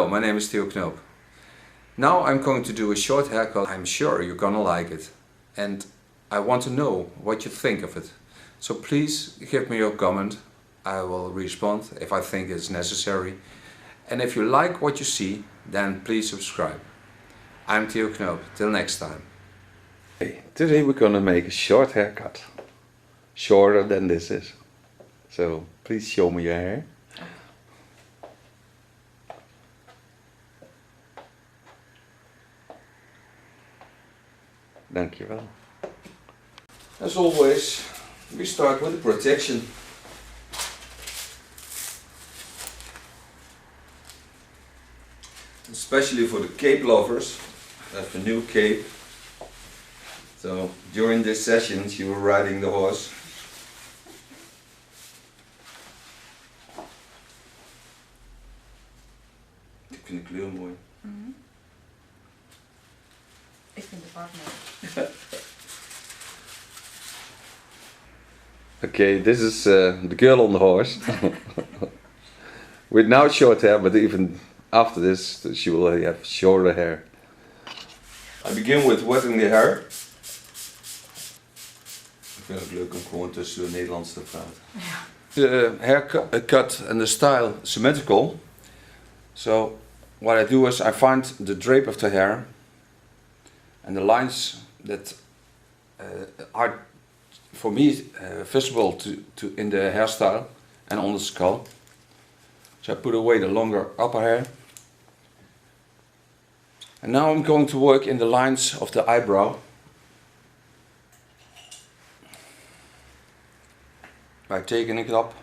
my name is Theo Knoop. Now I'm going to do a short haircut. I'm sure you're gonna like it. And I want to know what you think of it. So please give me your comment. I will respond if I think it's necessary. And if you like what you see, then please subscribe. I'm Theo Knoop. Till next time. Hey, today we're gonna make a short haircut. Shorter than this is. So please show me your hair. Dankjewel. As always, we start with the protection. Especially for the cape lovers, I have a new cape. So during this sessions you were riding the horse. Ik vind de kleur mooi. Ik vind de vaart mooi. Okay, this is the girl on the horse. With now short hair, but even after this she will have shorter hair. I begin with wetting the hair. Ik vind het leuk om gewoon tussen de Nederlands te praten. Ja. The haircut and the style symmetrical. So what I do is I find the drape of the hair and the lines that are for me visible to in the hairstyle and on the skull. So I put away the longer upper hair. And now I'm going to work in the lines of the eyebrow. By taking it up.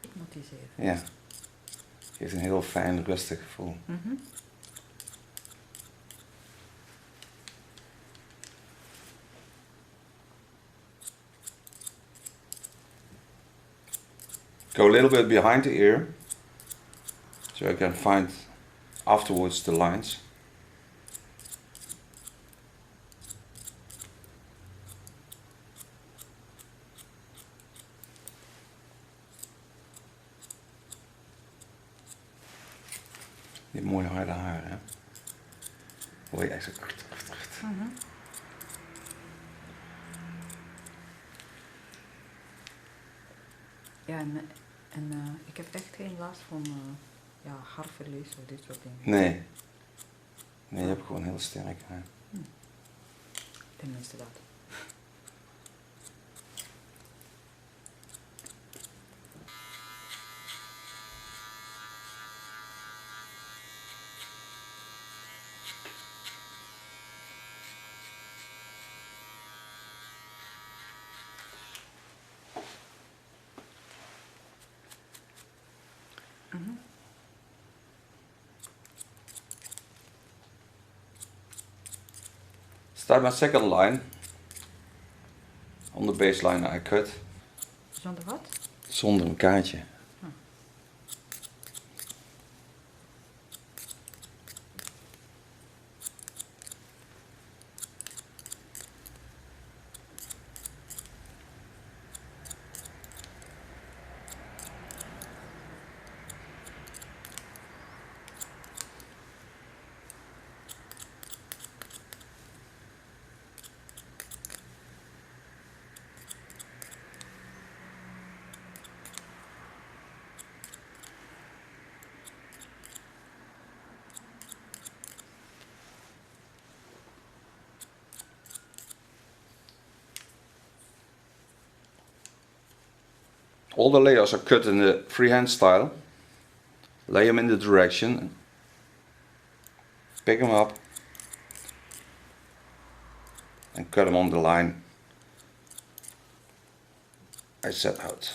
Hypnotiseren. Ja, geeft een heel fijn, rustig gevoel. Go a little bit behind the ear, so I can find afterwards the lines. Je hebt mooie harde haren, hè? Hoor je echt zo... Ja, en ik heb echt geen last van haarverlies of dit soort dingen. Nee. Nee, je hebt gewoon heel sterk haar. Tenminste dat. Start my second line. On the baseline I cut. Zonder wat? Zonder een kaartje. All the layers are cut in the freehand style. Lay them in the direction. Pick them up. And cut them on the line I set out.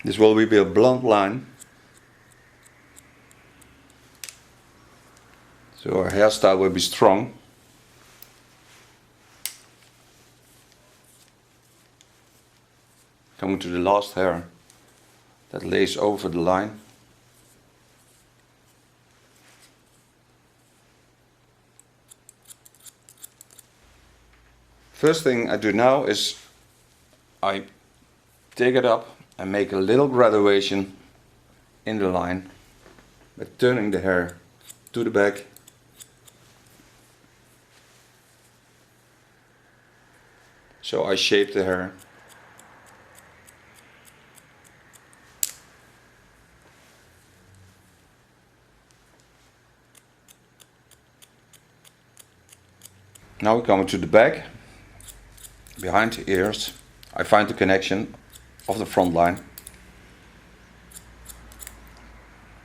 This will be a blunt line. So our hairstyle will be strong. Coming to the last hair that lays over the line. First thing I do now is I take it up and make a little graduation in the line by turning the hair to the back. So I shape the hair. Now we come to the back. Behind the ears, I find the connection of the front line,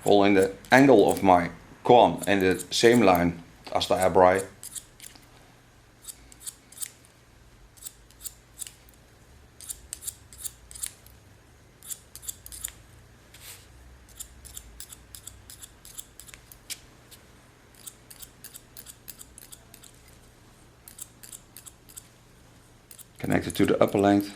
holding the angle of my comb in the same line as the eyebrow. Connected to the upper length.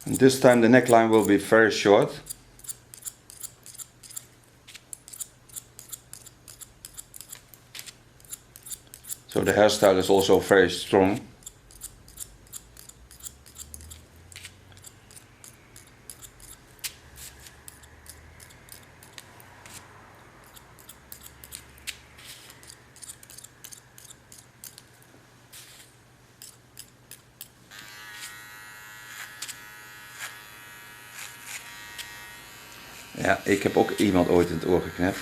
And this time the neckline will be very short. So the hairstyle is also very strong. Ja, ik heb ook iemand ooit in het oor geknipt.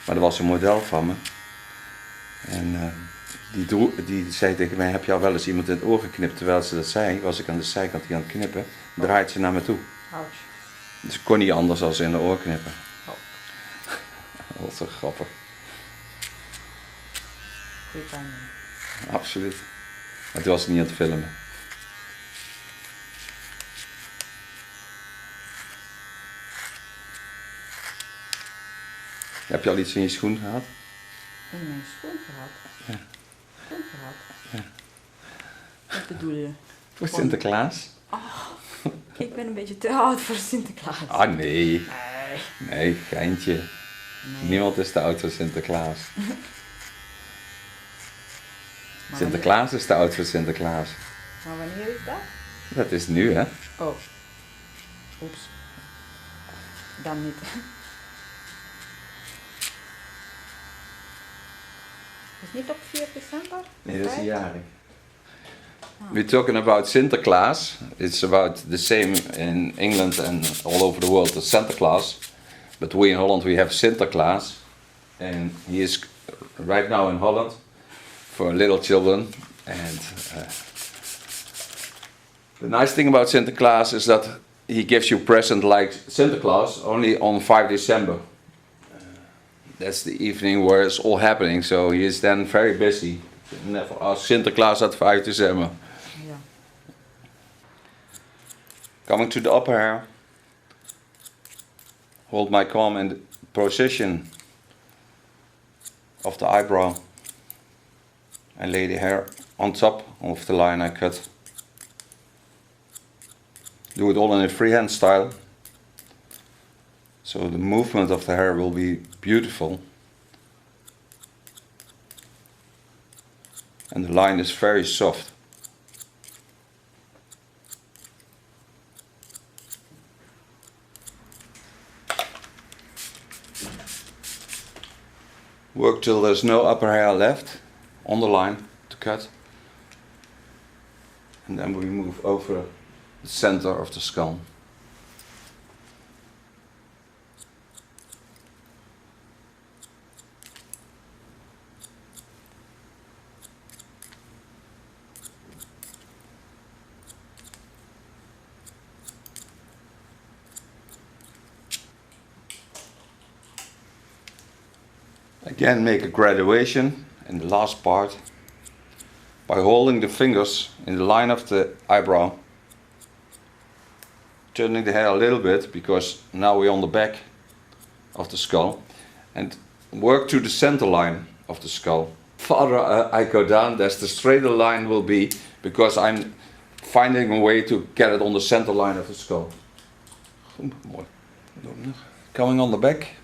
Maar dat was een model van me. En die zei tegen mij, heb je al wel eens iemand in het oor geknipt? Terwijl ze dat zei, was ik aan de zijkant hier aan het knippen. Draait ze naar me toe. Ouch. Dus ik kon niet anders dan in de oor knippen. Oh. Dat was zo grappig. Goeie timing. Absoluut. Maar toen was ik niet aan het filmen. Heb je al iets in je schoen gehad? In mijn schoen gehad? Ja. Schoen gehad? Ja. Wat bedoel je? Voor Sinterklaas? Oh, ik ben een beetje te oud voor Sinterklaas. Ah nee. Nee. Nee, geintje. Nee. Niemand is te oud voor Sinterklaas. Maar Sinterklaas is te oud voor Sinterklaas. Maar wanneer is dat? Dat is nu, hè? Oh. Oeps. Dan niet. Is niet op 4 december? Nee, dat is een Tijd? jaring. We're talking about Sinterklaas. It's about the same in England and all over the world as Santa Claus. But we in Holland, we have Sinterklaas. And he is right now in Holland for little children. And the nice thing about Sinterklaas is that he gives you present like Santa Claus only on 5 December. That's the evening where it's all happening, so he is then very busy. Never ask Sinterklaas at 5 December. Ja. Coming to the upper hair, hold my comb in the position of the eyebrow and lay the hair on top of the line I cut. Do it all in a freehand style, so the movement of the hair will be beautiful. And the line is very soft. Work till there's no upper hair left on the line to cut. And then we move over the center of the skull. Again, make a graduation in the last part by holding the fingers in the line of the eyebrow turning the hair a little bit, because now we're on the back of the skull, and work to the center line of the skull. Farther I go down, that's the straighter line will be, because I'm finding a way to get it on the center line of the skull. Coming on the back,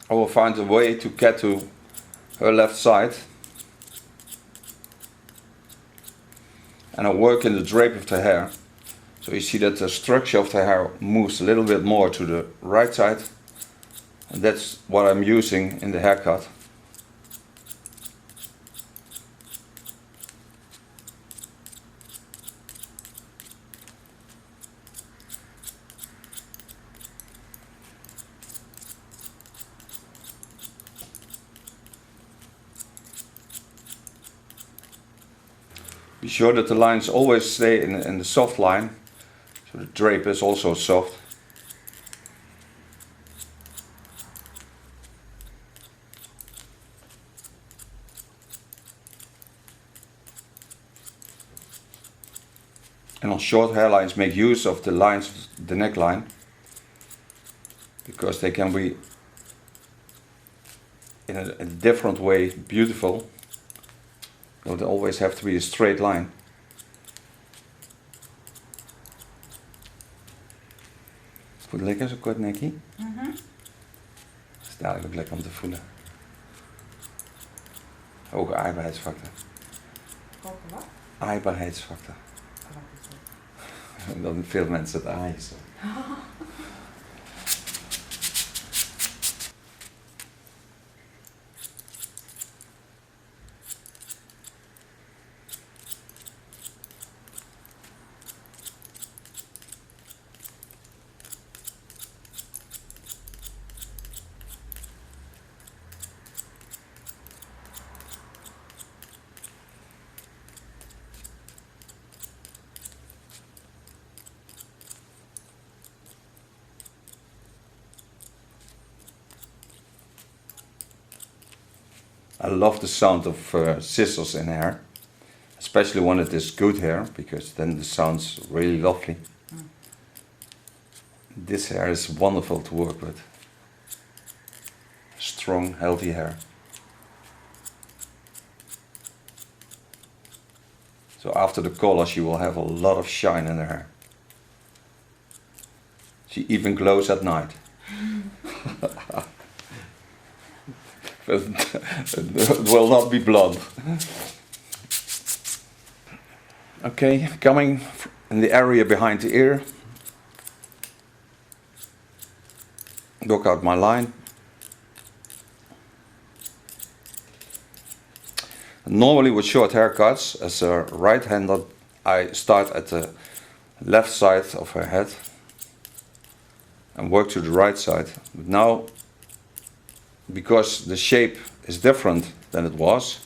I will find a way to get to her left side, and I work in the drape of the hair. So you see that the structure of the hair moves a little bit more to the right side, and that's what I'm using in the haircut. Be sure that the lines always stay in the soft line, so the drape is also soft. And on short hairlines, make use of the lines of the neckline, because they can be in a different way beautiful. Don't always have to be a straight line. Voelt het lekker, zo'n kort nekje? Dat is dadelijk ook lekker om te voelen. Hoge aaibaarheidsfactor. Hoge wat? Aaibaarheidsfactor. Wat is dat? Dan veel mensen het aaien. Zo. I love the sound of scissors in hair, especially when it is good hair, because then the sound's really lovely. This hair is wonderful to work with. Strong, healthy hair. So after the color, she will have a lot of shine in her hair. She even glows at night. But it will not be blonde. Okay, coming in the area behind the ear. Work out my line. Normally with short haircuts, as a right-hander, I start at the left side of her head and work to the right side. But now, because the shape is different than it was,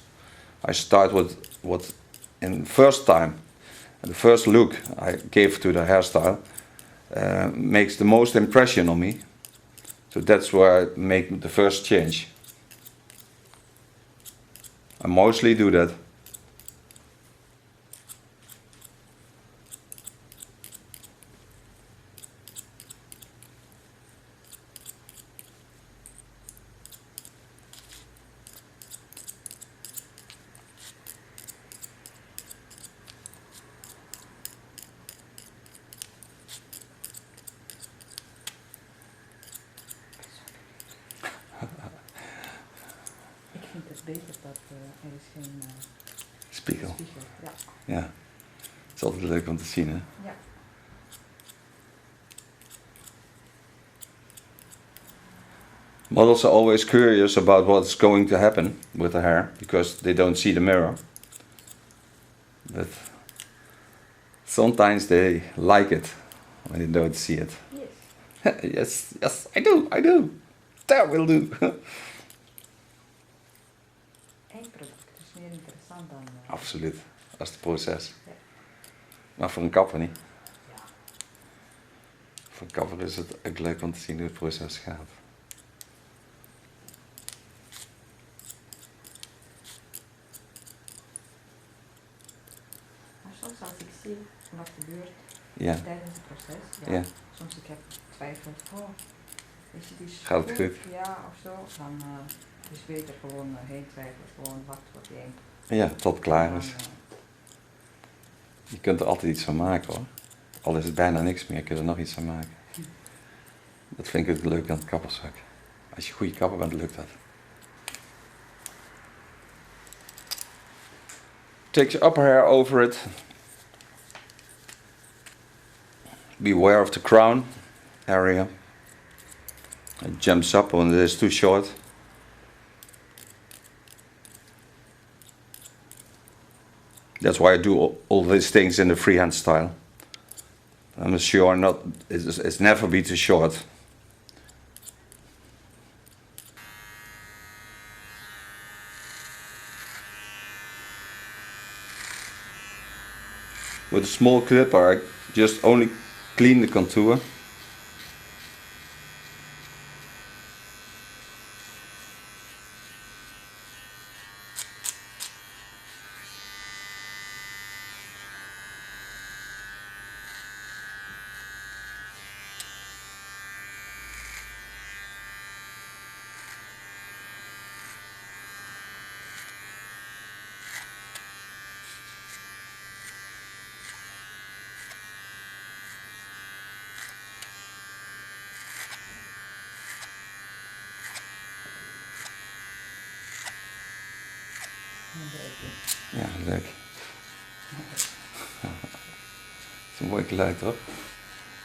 I start with what in first time, the first look I gave to the hairstyle makes the most impression on me. So that's where I make the first change. I mostly do that. Ik vind het beter dat er is geen Spiegel. spiegel. Ja. Ja, het is altijd leuk om te zien, hè? Ja. Models are always curious about what's going to happen with the hair because they don't see the mirror. But sometimes they like it when they don't see it. Yes. Yes, I do. That will do. Eindproduct is meer interessant dan... Absoluut, dat is het proces. Ja. Maar voor een kapper niet. Ja. Voor een kapper is het ook leuk om te zien hoe het proces gaat. Als soms als ik zie wat gebeurt Ja. tijdens het proces, Ja. soms ik heb twijfels, is het iets Gaat het goed? Ja, of zo, dan is het beter gewoon geen twijfel, gewoon wachten tot je één. Ja, tot het klaar is. Je kunt er altijd iets van maken hoor. Al is het bijna niks meer, kun je er nog iets van maken. Dat vind ik het leuk aan het kappersvak. Als je goede kapper bent, lukt dat. Take your upper hair over it. Beware of the crown area. It jumps up when it is too short. That's why I do all these things in the freehand style. I'm sure it's never be too short. With a small clipper, I just only clean the contour. Ja, leuk. Dat is een mooi geluid, toch?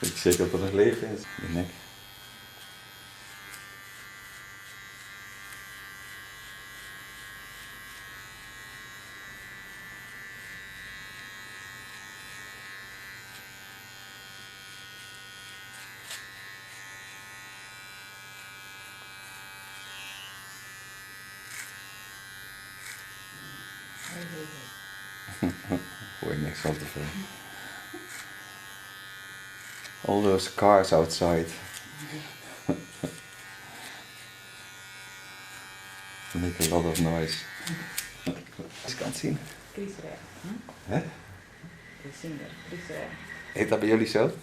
Ik zeg dat er nog leven is. Je nek. Hoor je niks al te veel. All those cars outside. Make a lot of noise. Ik kan het zien. Kriesrij. Hè? De zinger, Kriesrij. Heet dat bij jullie zo?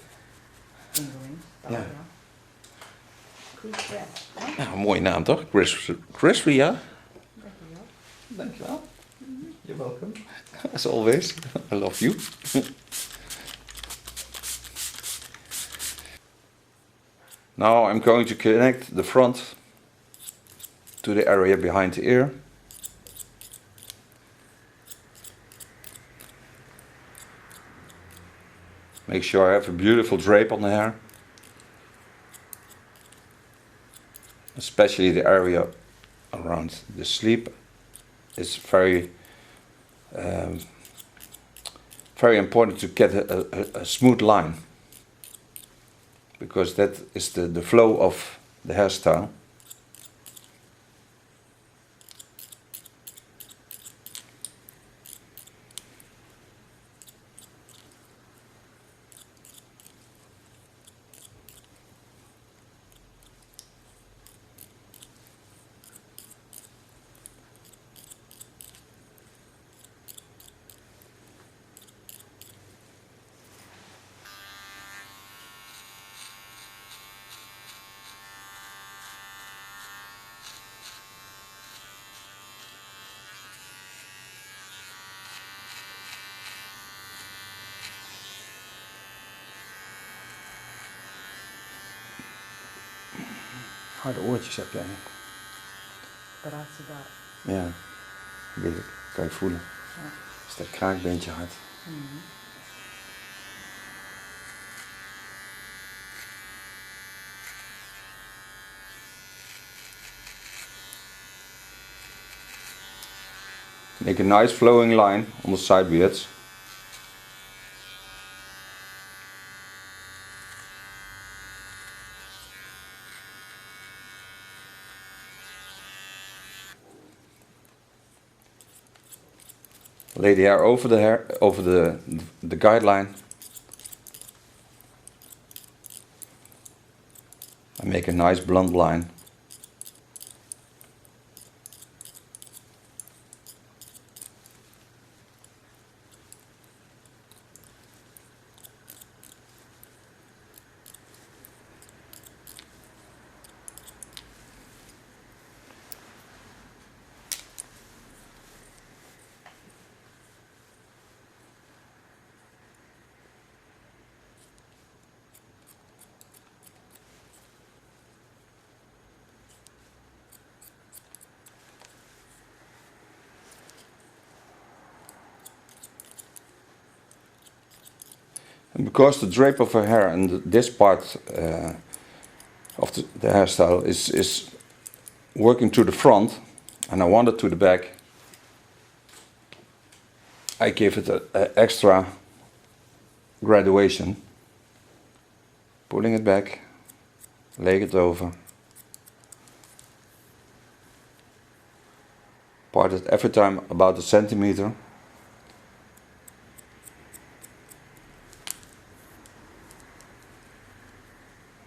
Ja. Kriesrij. Ja, een mooie naam toch? Chris Ria? Dankjewel. Dankjewel. You're welcome. As always, I love you. Now I'm going to connect the front to the area behind the ear. Make sure I have a beautiful drape on the hair. Especially the area around the sleeve is very important to get a smooth line, because that is the flow of the hairstyle. Harde oortjes heb jij. Draait ze daar. Ja, weet ik. Kan je voelen. Ja. Is dat kraakbeentje hard. Make a nice flowing line on the side beards. Lay the hair over the guideline, and make a nice blunt line. And because the drape of her hair and this part of the hairstyle is working to the front and I want it to the back, I give it an extra graduation, pulling it back, laying it over, part it every time about a centimeter.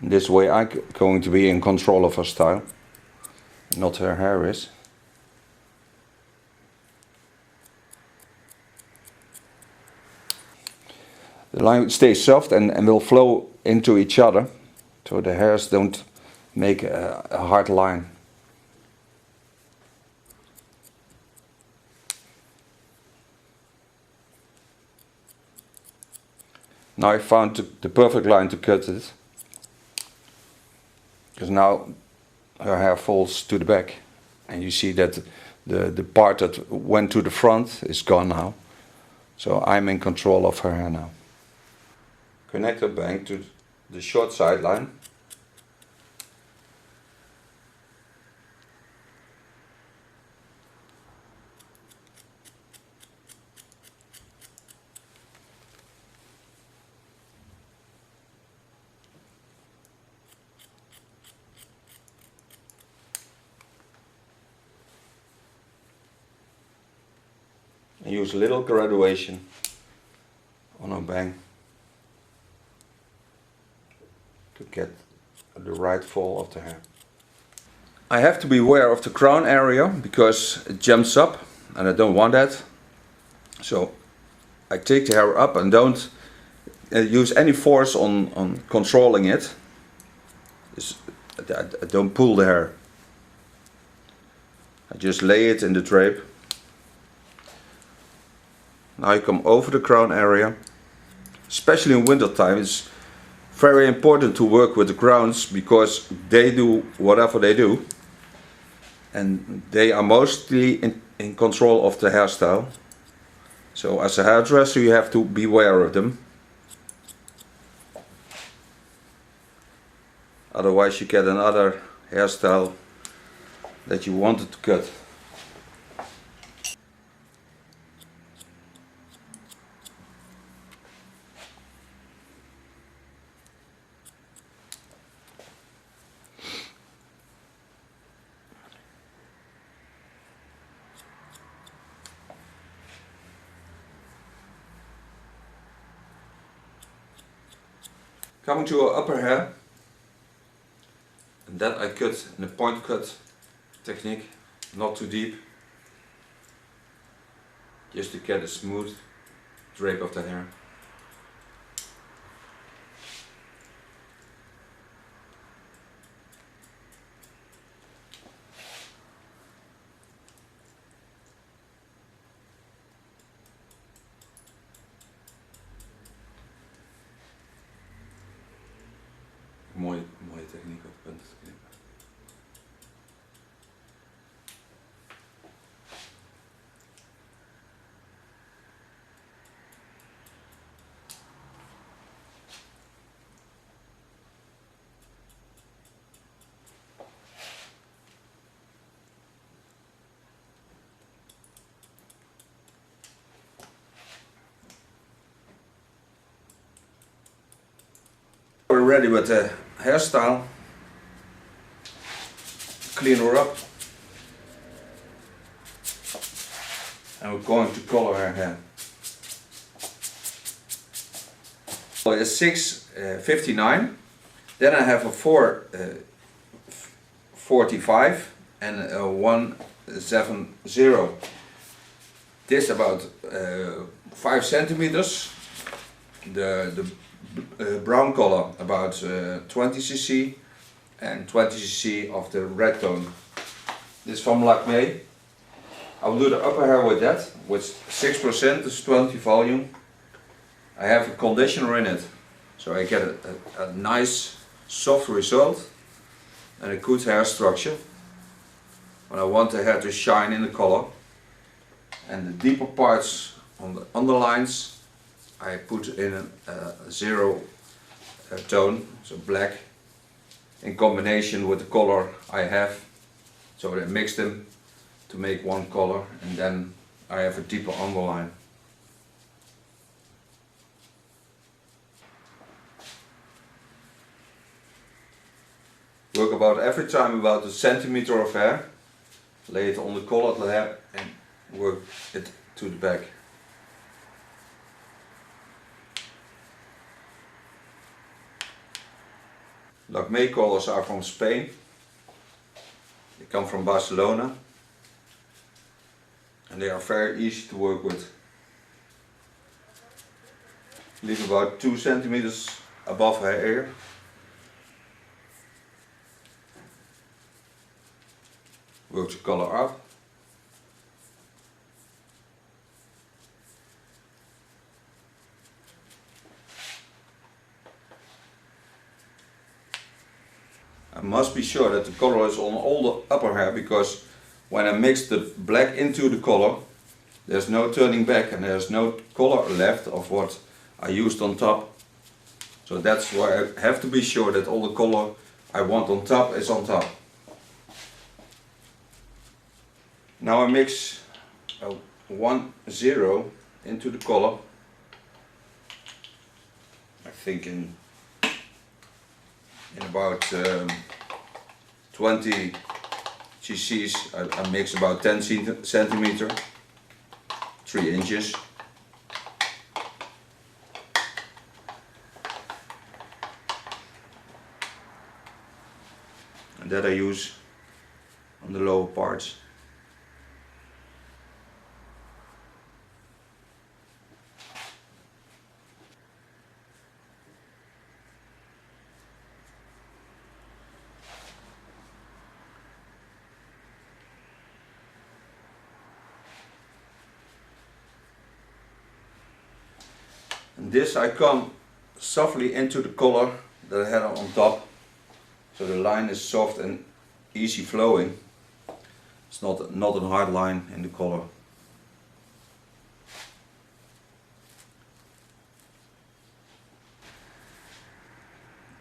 This way I'm going to be in control of her style, not her hair is. The line stays soft and will flow into each other, so the hairs don't make a hard line. Now I found the perfect line to cut it, because now her hair falls to the back and you see that the part that went to the front is gone now. So I'm in control of her hair now. Connect her bang to the short sideline. And use a little graduation on her bang to get the right fall of the hair. I have to be aware of the crown area because it jumps up and I don't want that. So I take the hair up and don't use any force on controlling it. I don't pull the hair. I just lay it in the drape. Now you come over the crown area. Especially in winter time, it's very important to work with the crowns because they do whatever they do. And they are mostly in control of the hairstyle. So as a hairdresser you have to be aware of them. Otherwise you get another hairstyle that you wanted to cut. Coming to our upper hair, and that I cut in a point cut technique, not too deep, just to get a smooth drape of the hair. Mooie techniek op punten te knippen. We're ready with the hairstyle. Clean her up. And we're going to color her hair. So it's 6:59. Then I have a 4:45 and a 1:70. This about 5 centimeters. The brown color about 20 cc and 20 cc of the red tone. This from Lakme. I will do the upper hair with that, with 6%, is 20 volume. I have a conditioner in it, so I get a nice soft result and a good hair structure. When I want the hair to shine in the color. And the deeper parts on the underlines, I put in a zero tone, so black, in combination with the color I have. So I mix them to make one color, and then I have a deeper underline. Work about every time about a centimeter of hair, lay it on the colored hair and work it to the back. Lakmé colors are from Spain. They come from Barcelona and they are very easy to work with. Leave about 2 centimeters above her ear. Work the color up. I must be sure that the color is on all the upper hair, because when I mix the black into the color, there's no turning back and there's no color left of what I used on top. So that's why I have to be sure that all the color I want on top is on top. Now I mix 1-0 into the color. I think in about 20 cc's I mix about 10 centimeter, 3 inches. And that I use on the lower parts. And this I come softly into the color that I had on top, so the line is soft and easy flowing. It's not a hard line in the color.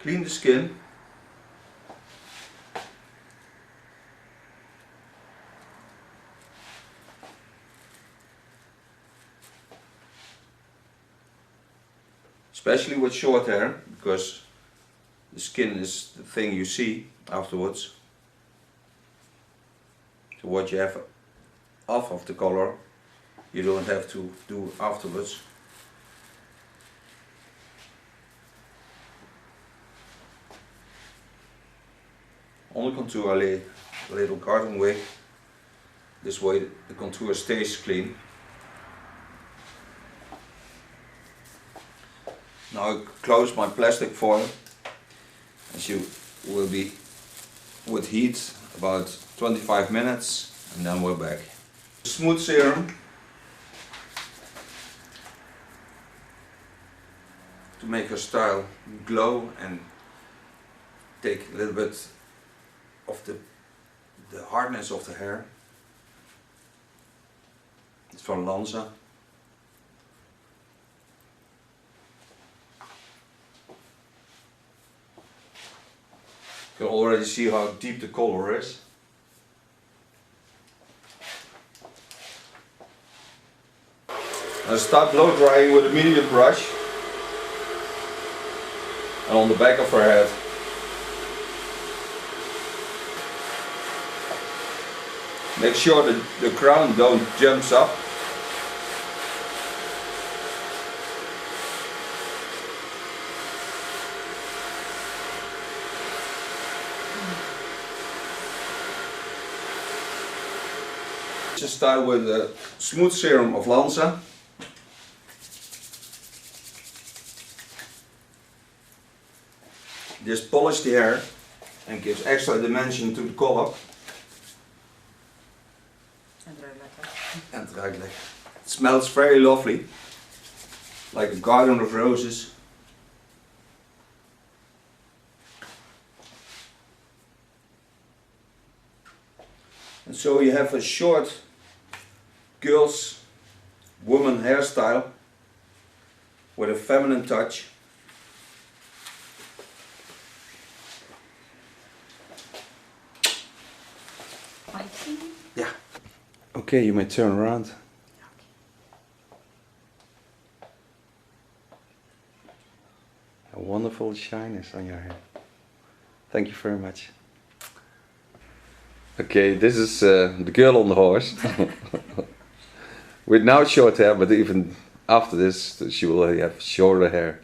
Clean the skin. Especially with short hair, because the skin is the thing you see afterwards. So what you have off of the color, you don't have to do afterwards. On the contour I lay a little garden wig. This way the contour stays clean. Now I close my plastic foil, as you will be with heat about 25 minutes, and then we're back. Smooth serum to make her style glow and take a little bit of the hardness of the hair. It's from Lanza. You can already see how deep the color is. I start blow drying with a medium brush and on the back of her head. Make sure that the crown don't jump up. To start with the smooth serum of Lanza. This polishes the hair and gives extra dimension to the color. And het ruikt lekker. It smells very lovely, like a garden of roses. And so you have a short woman hairstyle with a feminine touch. I see. Yeah. Okay, you may turn around. A wonderful shyness on your hair. Thank you very much. Okay, this is the girl on the horse. With now short hair, but even after this, she will have shorter hair.